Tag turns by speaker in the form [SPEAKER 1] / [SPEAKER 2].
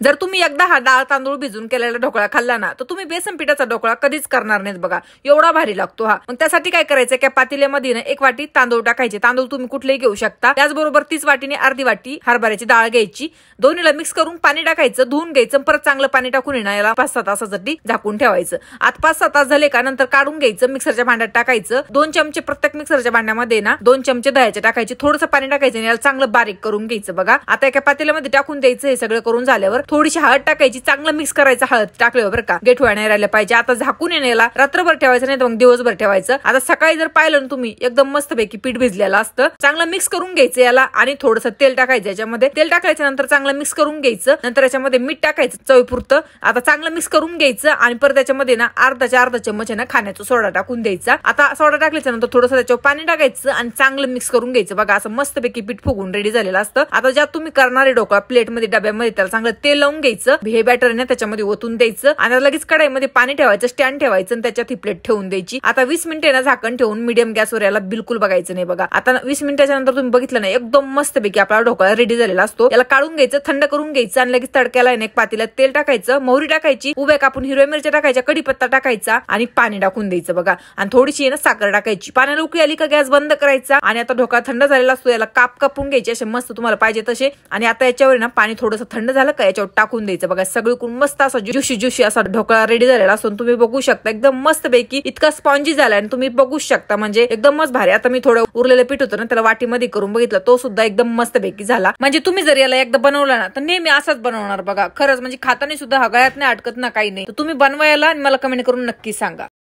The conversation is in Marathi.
[SPEAKER 1] जर तुम्ही एकदा हा डाळ तांदूळ भिजून केलेला ढोकळा खाल्ला ना, तर तुम्ही बेसन पिठाचा ढोकळा कधीच करणार नाहीत बघा, एवढा भारी लागतो हा। मग त्यासाठी काय करायचं, एका पातेल्यामध्ये ना 1 वाटी तांदूळ टाकायचे, तांदूळ तुम्ही कुठलेही घेऊ शकता। त्याचबरोबर 30 वाटीने अर्धी वाटी हरभऱ्याची डाळ घ्यायची, दोन्हीला मिक्स करून पाणी टाकायचं, धुवून घ्यायचं, परत चांगलं पाणी टाकून याला 5-6 तासासाठी झाकून ठेवायचं। आता 5-6 तास झाले का नंतर काढून घ्यायचं, मिक्सरच्या भांड्यात टाकायचं, 2 चमचे प्रत्येक मिक्सरच्या भांड्यामध्ये ना 2 चमचे दह्याचे टाकायचे, थोडंसं पाणी टाकायचं आणि याला चांगलं बारीक करून घ्यायचं बघा। आता एका पातेल्यामध्ये टाकून द्यायचं, हे सगळं करून झाल्यावर थोडीशी हळद टाकायची, चांगलं मिक्स करायचं, हळद टाकल्यावर बरं का, गेठुळा नाही राहिला पाहिजे। आता झाकून याला रात्रभर ठेवायचं, नाही तर मग दिवसभर ठेवायचं। आता सकाळी जर पाहिलं तुम्ही एकदम मस्तपैकी पीठ भिजलेलं असतं, चांगलं मिक्स करून घ्यायचं याला आणि थोडंसं तेल टाकायचं याच्यामध्ये, तेल टाकायचं नंतर चांगलं मिक्स करून घ्यायचं, नंतर याच्यामध्ये मीठ टाकायचं चवीपुरतं। आता चांगलं मिक्स करून घ्यायचं आणि परत त्याच्यामध्ये ना अर्धा चम्मच ना खाण्याचा सोडा टाकून द्यायचा। आता सोडा टाकल्याच्या नंतर थोडंसं त्याच्यावर पाणी टाकायचं आणि चांगलं मिक्स करून घ्यायचं बघा, असं मस्तपैकी पीठ फुगून रेडी झालेलं असतं। आता ज्यात तुम्ही करणारे ढोकळा प्लेटमध्ये डब्यामध्ये त्याला चांगलं तेल लावून घ्यायचं, हे बॅटर ना त्याच्यामध्ये ओतून द्यायचं आणि लगेच कढईमध्ये पाणी ठेवायचं, स्टँड ठेवायचं आणि त्याच्यात ही प्लेट ठेवून द्यायची। आता 20 मिनिटे ना झाकण ठेवून मीडियम गॅसवर याला बिलकुल बघायचं नाही बघा। आता 20 मिनिटाच्या नंतर तुम्ही बघितलं ना, एकदम मस्तपैकी आपला ढोकळा रेडी झालेला असतो। याला काढून घ्यायचं, थंड करून घ्यायचं आणि लगेच तडक्याला एक पातेल्यात तेल टाकायचं, मोहरी टाकायची, उभ्या कापून हिरव्या मिरच्या टाकायच्या, कढीपत्ता टाकायचा आणि पाणी टाकून द्यायचं बघा आणि थोडीशी ना साखर टाकायची। पाण्याला उकळी आली का गॅस बंद करायचा आणि आता ढोकळा थंड झालेला असतो, याला काप कापून घ्यायचे असे मस्त तुम्हाला पाहिजे तसे आणि आता याच्यावर ना पाणी थोडंसं थंड झालं का याच्यावर टाकून द्यायचं बघा, सगळीकडून मस्त असा ज्युशी असा ढोकळा रेडी झालेला असतो। तुम्ही बघू शकता एकदम मस्त पैकी इतका स्पॉन्जी झाला आणि तुम्ही बघू शकता म्हणजे एकदमच भारी। आता मी थोडं उरलेलं पीठ होतं ना त्याला वाटीमध्ये करून बघितलं, तो सुद्धा एकदम मस्त पैकी झाला। म्हणजे तुम्ही जर याला एकदा बनवला ना तर नेहमी असाच बनवणार बघा, खरंच म्हणजे खाताना सुद्धा हगळ्यात नाही अटकत ना काही नाही। तर तुम्ही बनवायला आणि मला कमेंट करून नक्की सांगा।